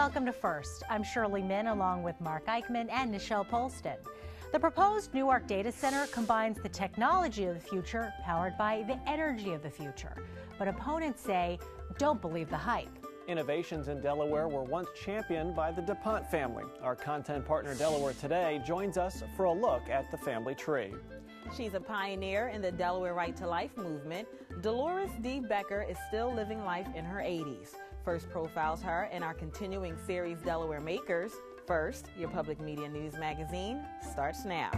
welcome to First. I'm Shirley Min along with Mark Eichman and Nichelle Polston. The proposed Newark data center combines the technology of the future powered by the energy of the future. But opponents say, don't believe the hype. Innovations in Delaware were once championed by the DuPont family. Our content partner Delaware Today joins us for a look at the family tree. She's a pioneer in the Delaware Right to Life movement. Dolores D. Becker is still living life in her 80s. First profiles her in our continuing series Delaware Makers. First, your public media news magazine starts now.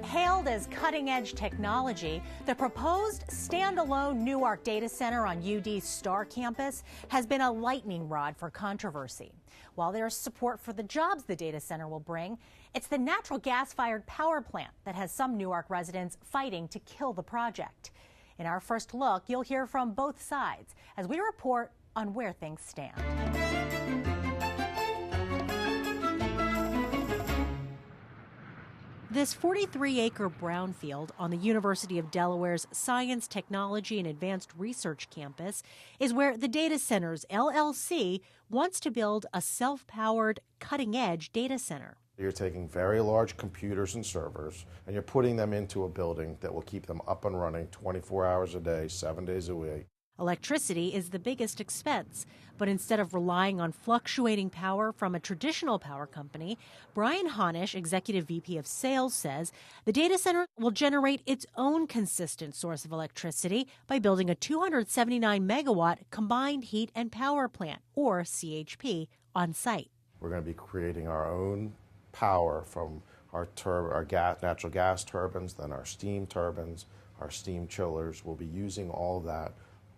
Hailed as cutting-edge technology, the proposed standalone Newark data center on UD's Star campus has been a lightning rod for controversy. While there's support for the jobs the data center will bring, it's the natural gas-fired power plant that has some Newark residents fighting to kill the project. In our first look, you'll hear from both sides as we report on where things stand. This 43-acre brownfield on the University of Delaware's Science, Technology, and Advanced Research campus is where the Data Centers LLC wants to build a self-powered, cutting-edge data center. You're taking very large computers and servers, and you're putting them into a building that will keep them up and running 24 hours a day, 7 days a week. Electricity is the biggest expense, but instead of relying on fluctuating power from a traditional power company, Brian Honish, Executive VP of Sales, says the data center will generate its own consistent source of electricity by building a 279-megawatt combined heat and power plant, or CHP, on site. We're going to be creating our own power from our natural gas turbines, then our steam turbines, our steam chillers. We'll be using all of that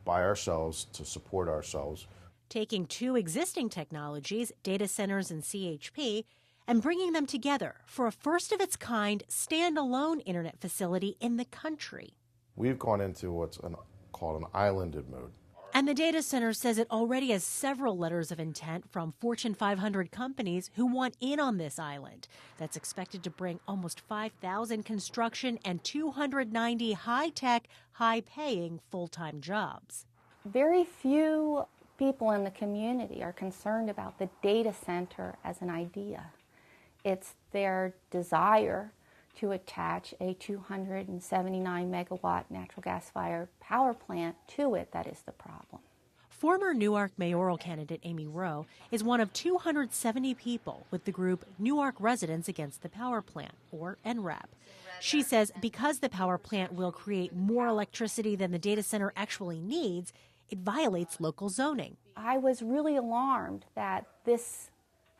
by ourselves to support ourselves. Taking two existing technologies, data centers and CHP, and bringing them together for a first-of-its-kind standalone internet facility in the country. We've gone into what's called an islanded mode. And the data center says it already has several letters of intent from Fortune 500 companies who want in on this island. That's expected to bring almost 5,000 construction and 290 high-tech, high-paying full-time jobs. Very few people in the community are concerned about the data center as an idea. It's their desire to attach a 279-megawatt natural gas-fired power plant to it that is the problem. Former Newark mayoral candidate Amy Rowe is one of 270 people with the group Newark Residents Against the Power Plant, or NRAP. She says because the power plant will create more electricity than the data center actually needs, it violates local zoning. I was really alarmed that this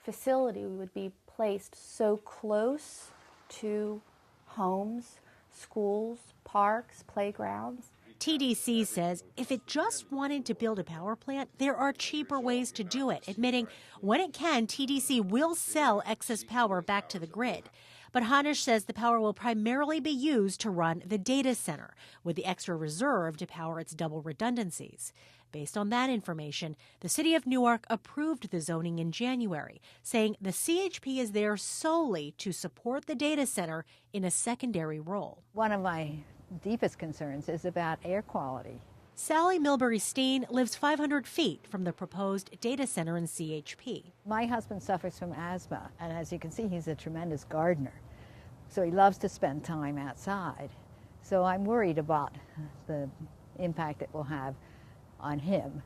facility would be placed so close to homes, schools, parks, playgrounds. TDC says if it just wanted to build a power plant, there are cheaper ways to do it, admitting when it can, TDC will sell excess power back to the grid. But Honish says the power will primarily be used to run the data center, with the extra reserve to power its double redundancies. Based on that information, the city of Newark approved the zoning in January, saying the CHP is there solely to support the data center in a secondary role. One of my deepest concerns is about air quality. Sally Milbury-Steen lives 500 feet from the proposed data center in CHP. My husband suffers from asthma, and as you can see, he's a tremendous gardener. So he loves to spend time outside. So I'm worried about the impact it will have on him.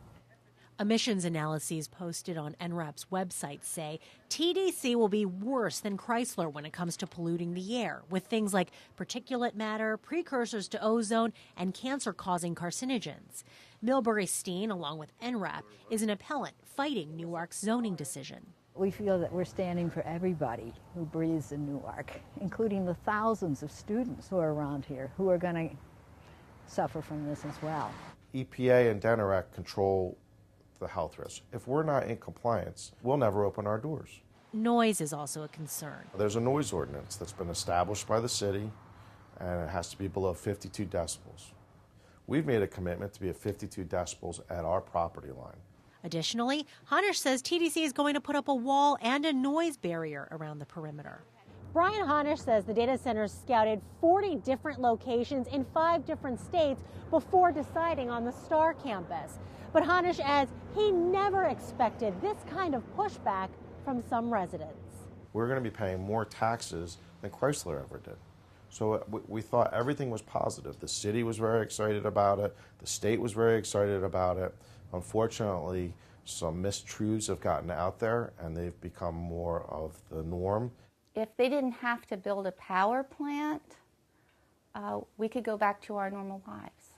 Emissions analyses posted on NRAP's website say TDC will be worse than Chrysler when it comes to polluting the air, with things like particulate matter, precursors to ozone, and cancer-causing carcinogens. Milbury-Steen, along with NRAP, is an appellant fighting Newark's zoning decision. We feel that we're standing for everybody who breathes in Newark, including the thousands of students who are around here who are going to suffer from this as well. EPA and DENEREC control the health risks. If we're not in compliance, we'll never open our doors. Noise is also a concern. There's a noise ordinance that's been established by the city, and it has to be below 52 decibels. We've made a commitment to be at 52 decibels at our property line. Additionally, Honish says TDC is going to put up a wall and a noise barrier around the perimeter. Brian Honish says the data centers scouted 40 different locations in 5 different states before deciding on the Star campus. But Honish adds he never expected this kind of pushback from some residents. We're going to be paying more taxes than Chrysler ever did. So we thought everything was positive. The city was very excited about it. The state was very excited about it. Unfortunately, some mistruths have gotten out there and they've become more of the norm. If they didn't have to build a power plant, we could go back to our normal lives.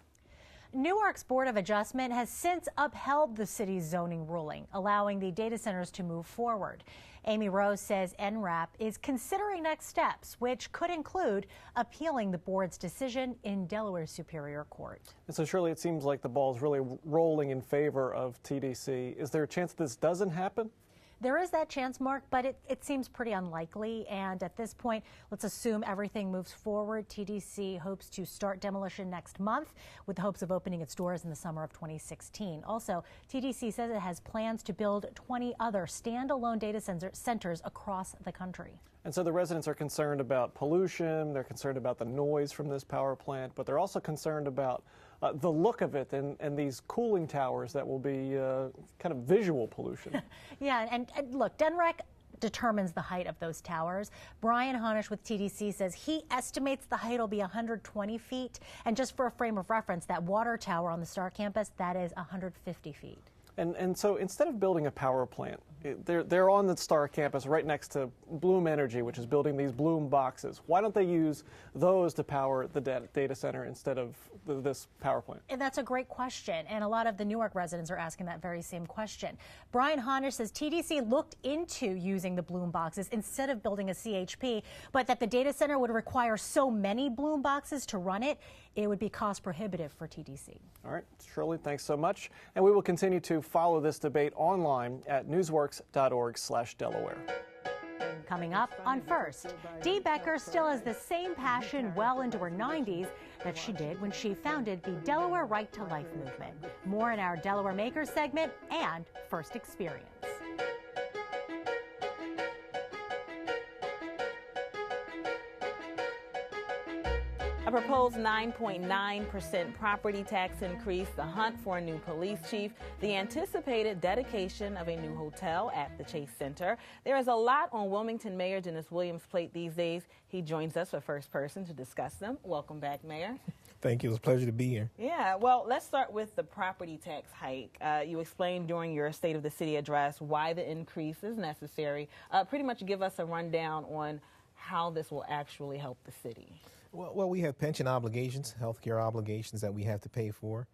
Newark's Board of Adjustment has since upheld the city's zoning ruling, allowing the data centers to move forward. Amy Rose says NRAP is considering next steps, which could include appealing the board's decision in Delaware Superior Court. And so, Shirley, it seems like the ball's really rolling in favor of TDC. Is there a chance this doesn't happen? There is that chance, Mark, but it seems pretty unlikely. And at this point, let's assume everything moves forward. TDC hopes to start demolition next month with the hopes of opening its doors in the summer of 2016. Also, TDC says it has plans to build 20 other standalone data centers across the country. And so the residents are concerned about pollution, they're concerned about the noise from this power plant, but they're also concerned about the look of it and these cooling towers that will be kind of visual pollution. Yeah, and look, DENREC determines the height of those towers. Brian Honish with TDC says he estimates the height will be 120 feet. And just for a frame of reference, that water tower on the Star campus, that is 150 feet. And so instead of building a power plant, they're on the Star campus right next to Bloom Energy, which is building these Bloom boxes. Why don't they use those to power the data center instead of this power plant? And that's a great question, and a lot of the Newark residents are asking that very same question. Brian Honish says TDC looked into using the Bloom boxes instead of building a CHP, but that the data center would require so many Bloom boxes to run it, it would be cost prohibitive for TDC. All right, Shirley, thanks so much. And we will continue to follow this debate online at newsworks.org/Delaware. Coming up on First, Dee Becker still has the same passion well into her 90s that she did when she founded the Delaware Right to Life movement. More in our Delaware Makers segment and First Experience. A proposed 9.9% property tax increase, the hunt for a new police chief, the anticipated dedication of a new hotel at the Chase Center. There is a lot on Wilmington Mayor Dennis Williams' plate these days. He joins us for First Person to discuss them. Welcome back, Mayor. Thank you. It was a pleasure to be here. Yeah, well, let's start with the property tax hike. You explained during your State of the City address why the increase is necessary. Pretty much give us a rundown on how this will actually help the city. Well, we have pension obligations, health care obligations that we have to pay for.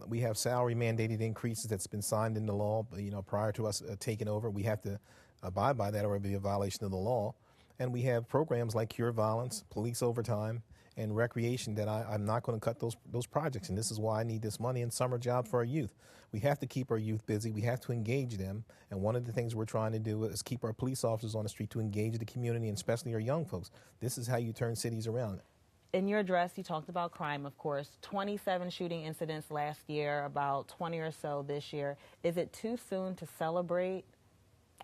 We have salary mandated increases that's been signed into law, prior to us taking over. We have to abide by that or it would be a violation of the law. And we have programs like Cure Violence, police overtime, and recreation that I'm not going to cut those projects. And this is why I need this money in summer jobs for our youth. We have to keep our youth busy. We have to engage them. And one of the things we're trying to do is keep our police officers on the street to engage the community, and especially our young folks. This is how you turn cities around. In your address, you talked about crime, of course. 27 shooting incidents last year, about 20 or so this year. Is it too soon to celebrate?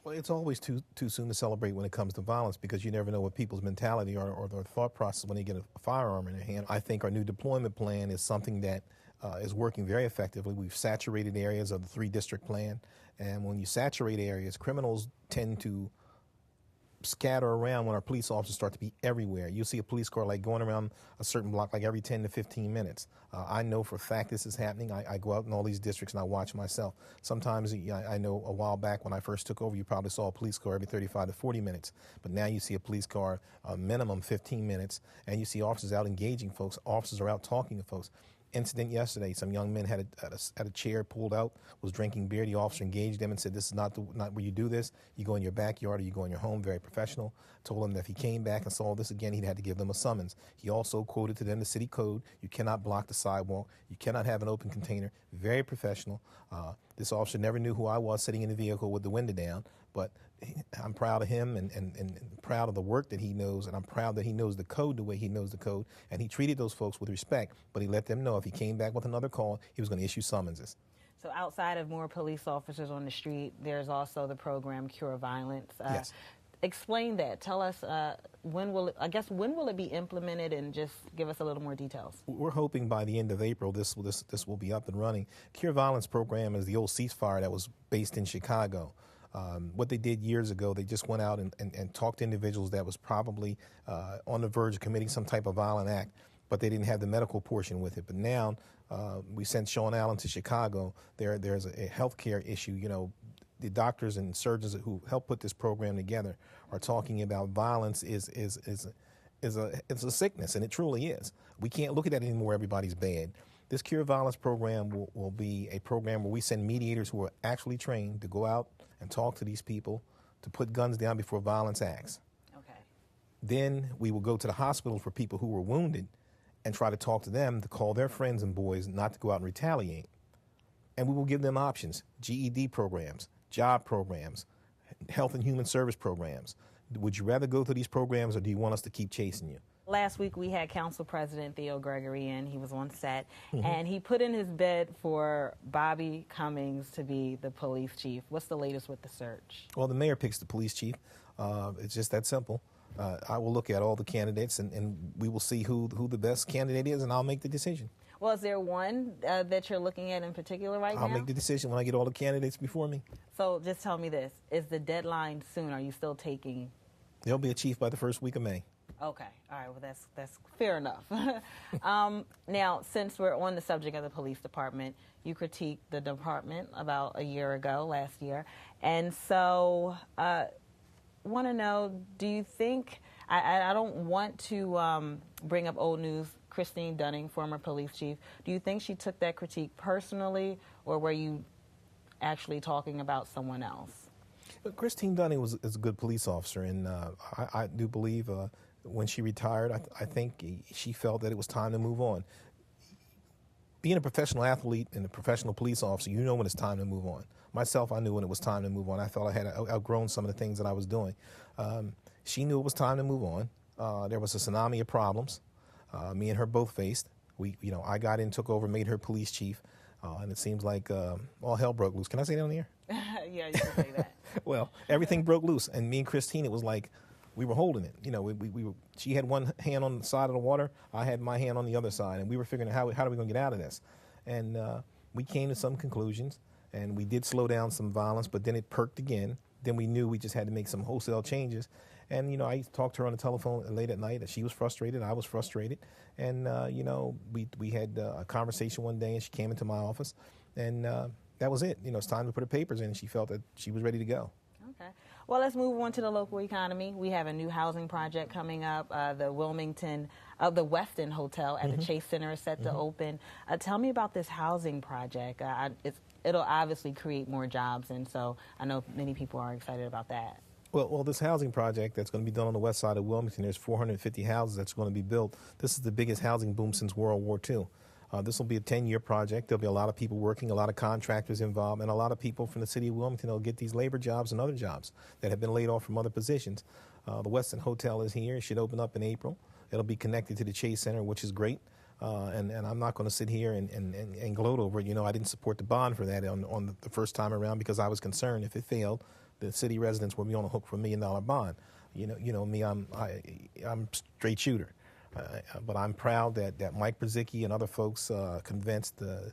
Well, it's always too soon to celebrate when it comes to violence because you never know what people's mentality or their thought process when they get a firearm in their hand. I think our new deployment plan is something that is working very effectively. We've saturated areas of the 3-district plan, and when you saturate areas, criminals tend to scatter around when our police officers start to be everywhere. You'll see a police car like going around a certain block like every 10 to 15 minutes. I know for a fact this is happening. I go out in all these districts and I watch myself. Sometimes I know a while back when I first took over, you probably saw a police car every 35 to 40 minutes. But now you see a police car minimum 15 minutes, and you see officers out engaging folks. Officers are out talking to folks. Incident yesterday, some young men had a chair pulled out, was drinking beer. The officer engaged them and said, this is not where you do this. You go in your backyard or you go in your home, very professional. Told them that if he came back and saw this again, he'd had to give them a summons. He also quoted to them the city code. You cannot block the sidewalk. You cannot have an open container. Very professional. This officer never knew who I was sitting in the vehicle with the window down, but I'm proud of him and proud of the work that he knows, and I'm proud that he knows the code the way he knows the code, and he treated those folks with respect, but he let them know if he came back with another call, he was going to issue summonses. So outside of more police officers on the street, there's also the program Cure Violence. Yes. Explain that. Tell us when will it be implemented, and just give us a little more details. We're hoping by the end of April this will be up and running. Cure Violence program is the old ceasefire that was based in Chicago. What they did years ago, they just went out and talked to individuals that was probably on the verge of committing some type of violent act, but they didn't have the medical portion with it. But now we sent Sean Allen to Chicago. There's a healthcare issue. You know, the doctors and surgeons who helped put this program together are talking about violence is a sickness, and it truly is. We can't look at it anymore. Everybody's bad. This Cure Violence program will be a program where we send mediators who are actually trained to go out and talk to these people, to put guns down before violence acts. Okay. Then we will go to the hospital for people who were wounded and try to talk to them to call their friends and boys not to go out and retaliate. And we will give them options: GED programs, job programs, health and human service programs. Would you rather go through these programs, or do you want us to keep chasing you? Last week we had Council President Theo Gregory in. He was on set, and he put in his bid for Bobby Cummings to be the police chief. What's the latest with the search? Well, the mayor picks the police chief. It's just that simple. I will look at all the candidates, and we will see who the best candidate is, and I'll make the decision. Well, is there one that you're looking at in particular right now? I'll make the decision when I get all the candidates before me. So just tell me this. Is the deadline soon? Are you still taking? There'll be a chief by the first week of May. Okay. All right. Well, that's fair enough. Now, since we're on the subject of the police department, you critiqued the department about a year ago, last year. And so want to know, do you think, I don't want to bring up old news, Christine Dunning, former police chief, do you think she took that critique personally, or were you actually talking about someone else? Christine Dunning is a good police officer, and I do believe when she retired, I think she felt that it was time to move on. Being a professional athlete and a professional police officer, you know when it's time to move on. Myself, I knew when it was time to move on. I felt I had outgrown some of the things that I was doing. She knew it was time to move on. There was a tsunami of problems. Me and her both faced. I got in, took over, made her police chief, and it seems like all hell broke loose. Can I say that on the air? Yeah, you can say that. Well, everything broke loose, and me and Christine, it was like we were holding it. You know, we were. She had one hand on the side of the water. I had my hand on the other side, and we were figuring out how are we going to get out of this. And we came to some conclusions, and we did slow down some violence, but then it perked again. Then we knew we just had to make some wholesale changes. And, you know, I talked to her on the telephone late at night, and she was frustrated, I was frustrated. And, you know, we had a conversation one day, and she came into my office, and that was it. You know, it's time to put her papers in, and she felt that she was ready to go. Okay. Well, let's move on to the local economy. We have a new housing project coming up. The Westin Hotel at the Chase Center is set to open. Tell me about this housing project. It'll obviously create more jobs, and so I know many people are excited about that. Well, this housing project that's going to be done on the west side of Wilmington, there's 450 houses that's going to be built. This is the biggest housing boom since World War II. This will be a 10-year project. There'll be a lot of people working, a lot of contractors involved, and a lot of people from the city of Wilmington will get these labor jobs and other jobs that have been laid off from other positions. The Westin Hotel is here. It should open up in April. It'll be connected to the Chase Center, which is great. And I'm not going to sit here and gloat over it. You know, I didn't support the bond for that on the first time around because I was concerned if it failed, the city residents would be on the hook for $1 million bond. You know me, I'm straight shooter. But I'm proud that Mike Brzezicki and other folks convinced the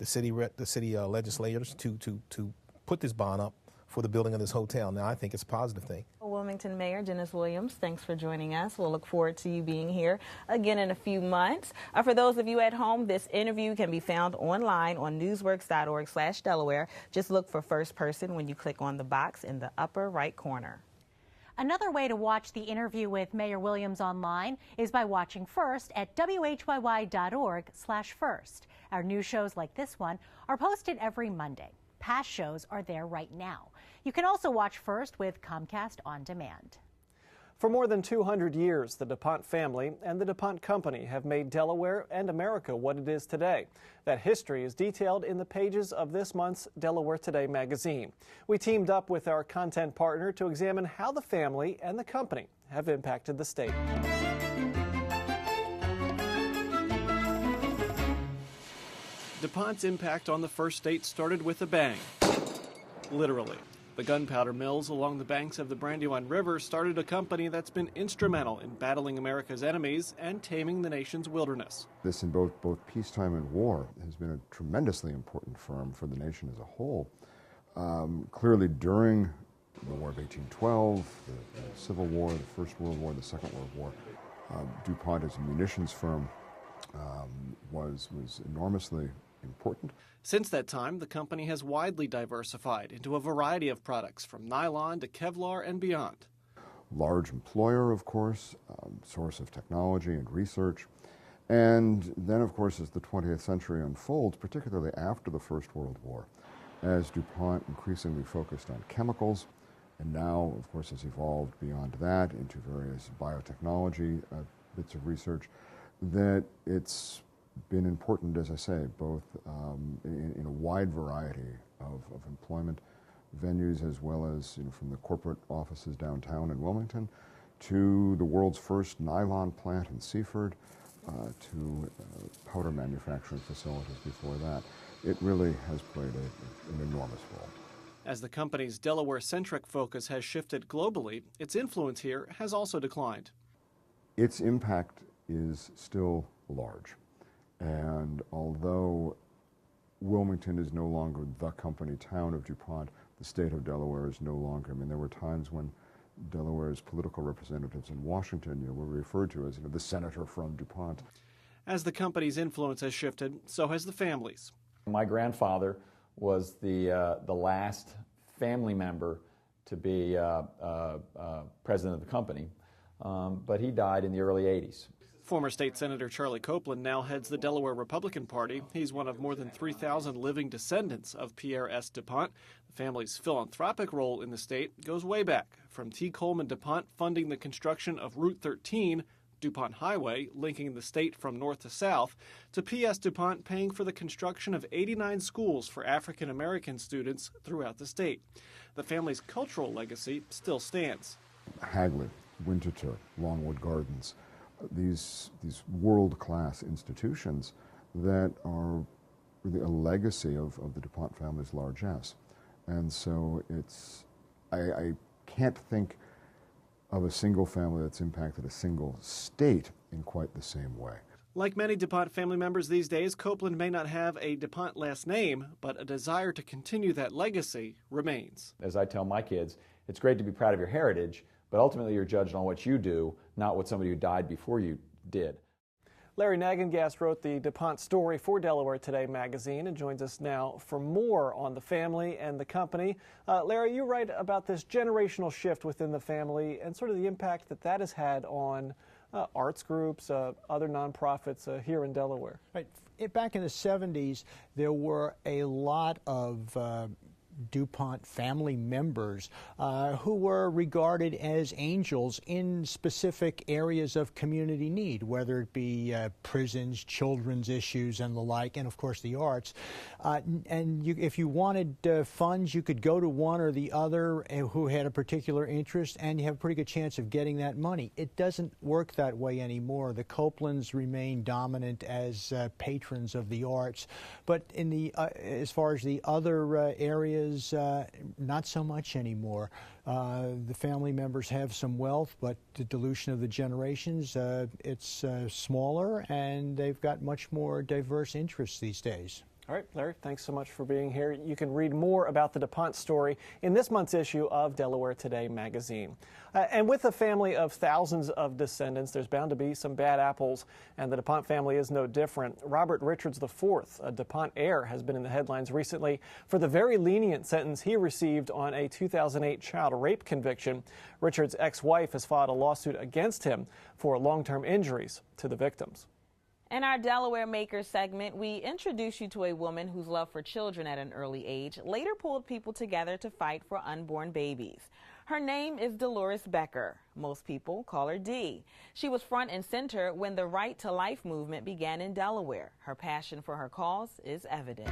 city legislators to put this bond up for the building of this hotel. Now, I think it's a positive thing. Wilmington Mayor Dennis Williams, thanks for joining us. We'll look forward to you being here again in a few months. For those of you at home, this interview can be found online on newsworks.org/Delaware. Just look for First Person when you click on the box in the upper right corner. Another way to watch the interview with Mayor Williams online is by watching first at WHYY.org/first. Our new shows like this one are posted every Monday. Past shows are there right now. You can also watch First with Comcast On Demand. For more than 200 years, the DuPont family and the DuPont Company have made Delaware and America what it is today. That history is detailed in the pages of this month's Delaware Today magazine. We teamed up with our content partner to examine how the family and the company have impacted the state. DuPont's impact on the first state started with a bang. Literally. The gunpowder mills along the banks of the Brandywine River started a company that's been instrumental in battling America's enemies and taming the nation's wilderness. This, in both peacetime and war, has been a tremendously important firm for the nation as a whole. Clearly, during the War of 1812, the Civil War, the First World War, the Second World War, DuPont as a munitions firm was enormously important. Since that time, the company has widely diversified into a variety of products, from nylon to Kevlar and beyond. Large employer, of course, source of technology and research. And then, of course, as the 20th century unfolds, particularly after the First World War, as DuPont increasingly focused on chemicals, and now, of course, has evolved beyond that into various biotechnology bits of research, that it's been important, as I say, both in a wide variety of employment venues, as well as from the corporate offices downtown in Wilmington to the world's first nylon plant in Seaford to powder manufacturing facilities before that. It really has played an enormous role. As the company's Delaware-centric focus has shifted globally, its influence here has also declined. Its impact is still large. And although Wilmington is no longer the company town of DuPont, the state of Delaware is no longer. I mean, there were times when Delaware's political representatives in Washington were referred to as the senator from DuPont. As the company's influence has shifted, so has the family's. My grandfather was the last family member to be president of the company, but he died in the early 80s. Former State Senator Charlie Copeland now heads the Delaware Republican Party. He's one of more than 3,000 living descendants of Pierre S. DuPont. The family's philanthropic role in the state goes way back, from T. Coleman DuPont funding the construction of Route 13, DuPont Highway, linking the state from north to south, to P.S. DuPont paying for the construction of 89 schools for African American students throughout the state. The family's cultural legacy still stands. Hagley, Winterthur, Longwood Gardens, these world-class institutions that are really a legacy of the DuPont family's largesse. And so I can't think of a single family that's impacted a single state in quite the same way. Like many DuPont family members these days, Copeland may not have a DuPont last name, but a desire to continue that legacy remains. As I tell my kids, it's great to be proud of your heritage, but ultimately you're judged on what you do, not what somebody who died before you did. Larry Nagengast wrote the DuPont story for Delaware Today magazine and joins us now for more on the family and the company. Larry, you write about this generational shift within the family and sort of the impact that has had on arts groups, other nonprofits here in Delaware. Right. Back in the 70s, there were a lot of DuPont family members who were regarded as angels in specific areas of community need, whether it be prisons, children's issues, and the like, and of course the arts. If you wanted funds, you could go to one or the other who had a particular interest, and you have a pretty good chance of getting that money. It doesn't work that way anymore. The Copelands remain dominant as patrons of the arts, but in the as far as the other areas, not so much anymore. The family members have some wealth, but the dilution of the generations, it's smaller, and they've got much more diverse interests these days. All right, Larry, thanks so much for being here. You can read more about the DuPont story in this month's issue of Delaware Today magazine. And with a family of thousands of descendants, there's bound to be some bad apples, and the DuPont family is no different. Robert Richards IV, a DuPont heir, has been in the headlines recently for the very lenient sentence he received on a 2008 child rape conviction. Richards' ex-wife has filed a lawsuit against him for long-term injuries to the victims. In our Delaware Makers segment, we introduce you to a woman whose love for children at an early age later pulled people together to fight for unborn babies. Her name is Dolores Becker. Most people call her Dee. She was front and center when the Right to Life movement began in Delaware. Her passion for her cause is evident.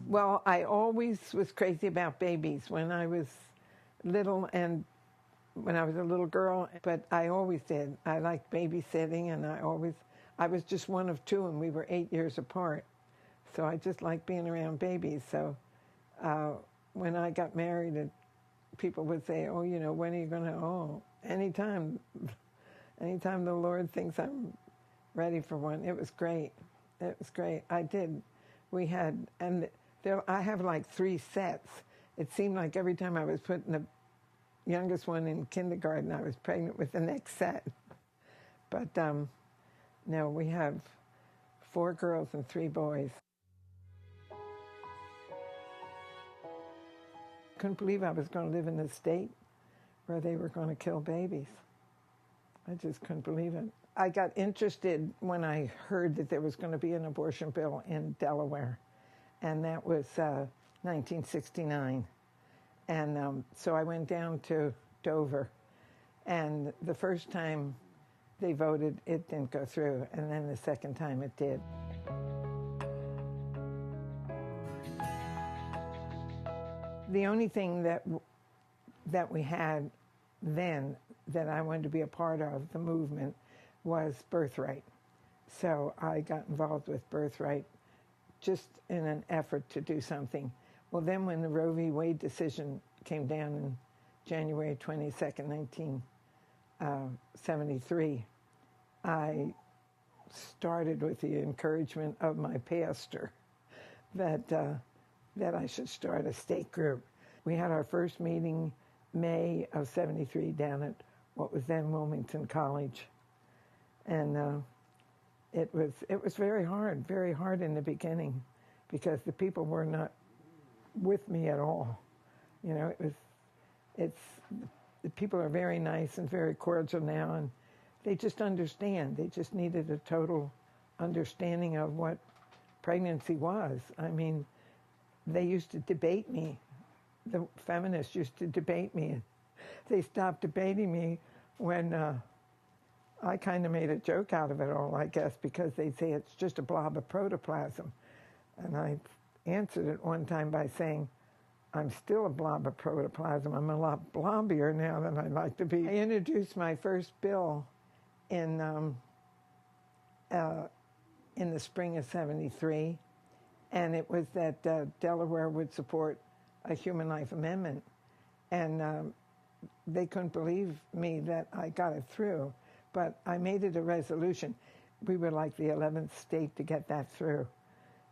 Well, I always was crazy about babies when I was little, and when I was a little girl, but I always did. I liked babysitting, and I was just one of two, and we were 8 years apart. So I just liked being around babies. So when I got married, people would say, oh, you know, when are you going to, oh, anytime the Lord thinks I'm ready for one. It was great. It was great. I did. We had, and I have like 3 sets. It seemed like every time I was putting the youngest one in kindergarten, I was pregnant with the next set. But no, we have 4 girls and 3 boys. Couldn't believe I was going to live in a state where they were going to kill babies. I just couldn't believe it. I got interested when I heard that there was going to be an abortion bill in Delaware, and that was 1969. And so I went down to Dover, and the first time they voted, it didn't go through, and then the second time it did. The only thing that we had then that I wanted to be a part of, the movement, was birthright. So I got involved with birthright just in an effort to do something. Well, then when the Roe v. Wade decision came down in January 22nd, 1973, I started with the encouragement of my pastor that I should start a state group. We had our first meeting May of 73 down at what was then Wilmington College. And it was very hard in the beginning, because the people were not with me at all. You know, the people are very nice and very cordial now, and they just understand. They just needed a total understanding of what pregnancy was. I mean, they used to debate me. The feminists used to debate me. They stopped debating me when I kind of made a joke out of it all, I guess, because they'd say it's just a blob of protoplasm. And I answered it one time by saying, I'm still a blob of protoplasm. I'm a lot blobbier now than I'd like to be. I introduced my first bill in the spring of '73, and it was that Delaware would support a human life amendment. And they couldn't believe me that I got it through, but I made it a resolution. We were like the 11th state to get that through.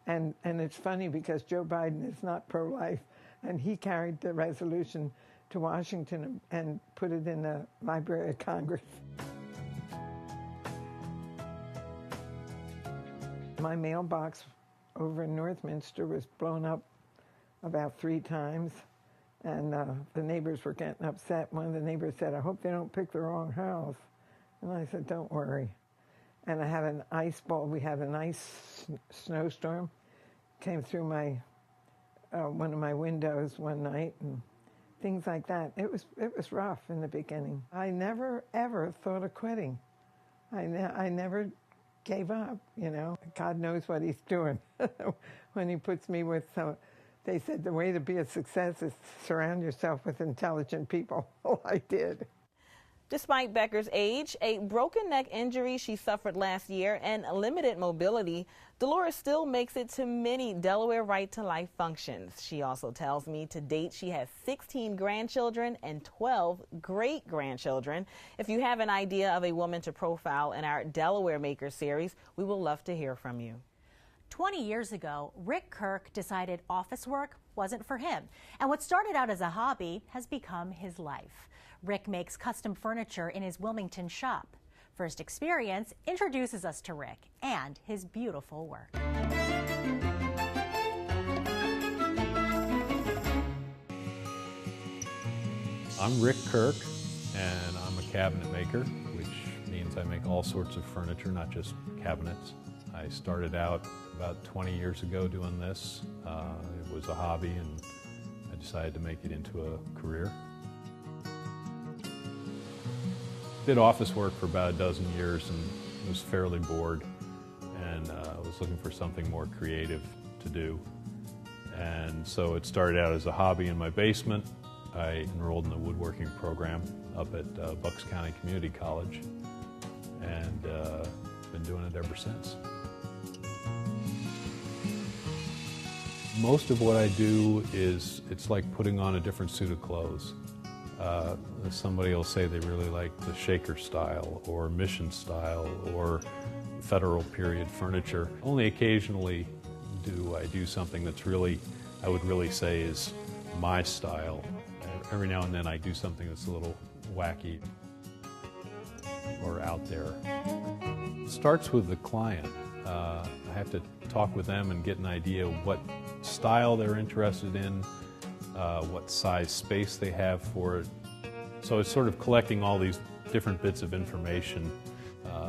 And it's funny because Joe Biden is not pro-life, and he carried the resolution to Washington and put it in the Library of Congress. My mailbox over in Northminster was blown up about 3 times, and the neighbors were getting upset. One of the neighbors said, I hope they don't pick the wrong house. And I said, don't worry. And I had an ice ball. We had an ice snowstorm. Came through my one of my windows one night, and things like that. It was rough in the beginning. I never, ever thought of quitting. I never gave up, you know. God knows what he's doing when he puts me with some. They said the way to be a success is to surround yourself with intelligent people. Well, I did. Despite Becker's age, a broken neck injury she suffered last year, and limited mobility, Dolores still makes it to many Delaware Right to Life functions. She also tells me to date she has 16 grandchildren and 12 great-grandchildren. If you have an idea of a woman to profile in our Delaware Makers series, we will love to hear from you. 20 years ago, Rick Kirk decided office work wasn't for him, and what started out as a hobby has become his life. Rick makes custom furniture in his Wilmington shop. First Experience introduces us to Rick and his beautiful work. I'm Rick Kirk, and I'm a cabinet maker, which means I make all sorts of furniture, not just cabinets. I started out about 20 years ago doing this. It was a hobby, and I decided to make it into a career. Did office work for about a dozen years and was fairly bored, and was looking for something more creative to do. And so it started out as a hobby in my basement. I enrolled in the woodworking program up at Bucks County Community College, and been doing it ever since. Most of what I do is, it's like putting on a different suit of clothes. Somebody will say they really like the shaker style or mission style or federal period furniture. Only occasionally do I do something that's really, I would really say is my style. Every now and then I do something that's a little wacky or out there. It starts with the client. I have to talk with them and get an idea of what style they're interested in, what size space they have for it. So it's sort of collecting all these different bits of information,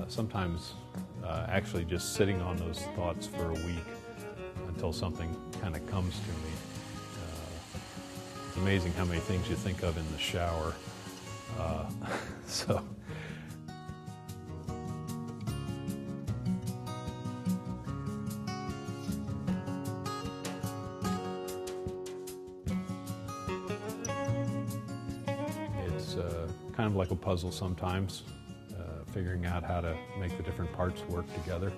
sometimes actually just sitting on those thoughts for a week until something kind of comes to me. It's amazing how many things you think of in the shower. So. Kind of like a puzzle sometimes, figuring out how to make the different parts work together.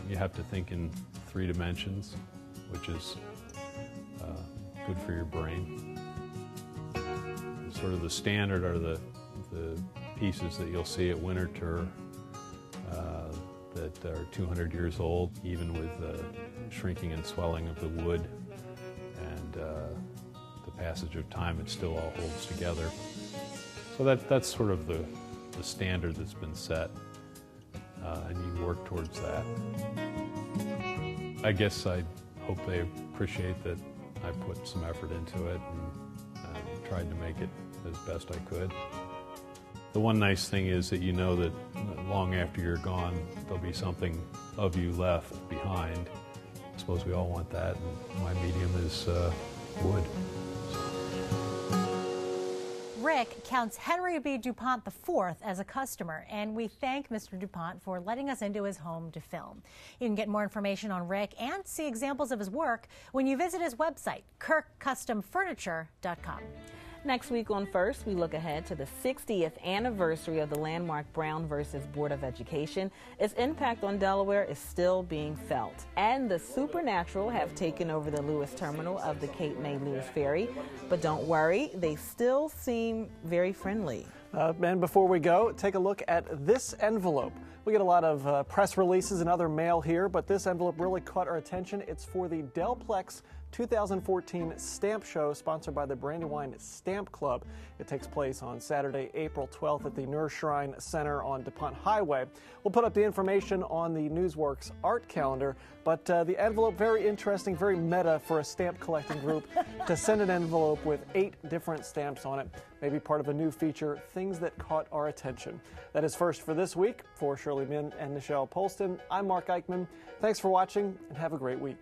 You have to think in 3 dimensions, which is good for your brain. Sort of the standard are the pieces that you'll see at Winter Tour that are 200 years old, even with the shrinking and swelling of the wood and the passage of time, it still all holds together. So that's sort of the standard that's been set, and you work towards that. I guess I hope they appreciate that I put some effort into it and tried to make it as best I could. The one nice thing is that you know that long after you're gone, there'll be something of you left behind. I suppose we all want that, and my medium is wood. Rick counts Henry B. DuPont IV as a customer, and we thank Mr. DuPont for letting us into his home to film. You can get more information on Rick and see examples of his work when you visit his website, kirkcustomfurniture.com. Next week on First, we look ahead to the 60th anniversary of the landmark Brown versus Board of Education. Its impact on Delaware is still being felt. And the supernatural have taken over the Lewis terminal of the Cape May Lewis Ferry. But don't worry, they still seem very friendly. And before we go, take a look at this envelope. We get a lot of press releases and other mail here, but this envelope really caught our attention. It's for the Delplex 2014 Stamp Show, sponsored by the Brandywine Stamp Club. It takes place on Saturday, April 12th at the Nurshine Center on DuPont Highway. We'll put up the information on the Newsworks art calendar, but the envelope, very interesting, very meta for a stamp collecting group to send an envelope with 8 different stamps on it. Maybe part of a new feature, Things That Caught Our Attention. That is First for this week. For Shirley Min and Nichelle Polston, I'm Mark Eichman. Thanks for watching and have a great week.